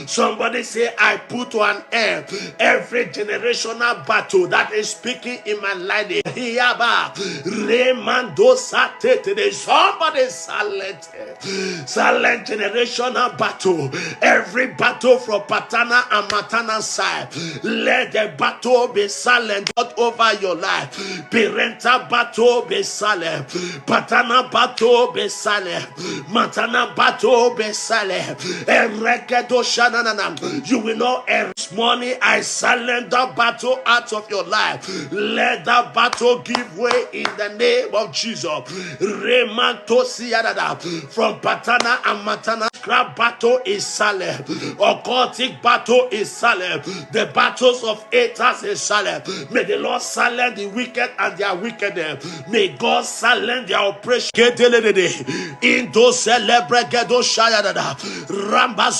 Somebody say, I put to an end every generational battle that is speaking in my life. Somebody silent generational battle. Every battle from paternal and maternal side. Let the battle be silent over your life. Parental battle be silent. Paternal battle be silent. Maternal battle be silent. You will not end. This morning I silence that battle out of your life. Let that battle give way in the name of Jesus. From paternal and maternal, scrap battle is silent. Occultic battle is silent. The battles of haters is silent. May the Lord silence the wicked and their wickedness. May God silence their oppression. In those celebrate Ramba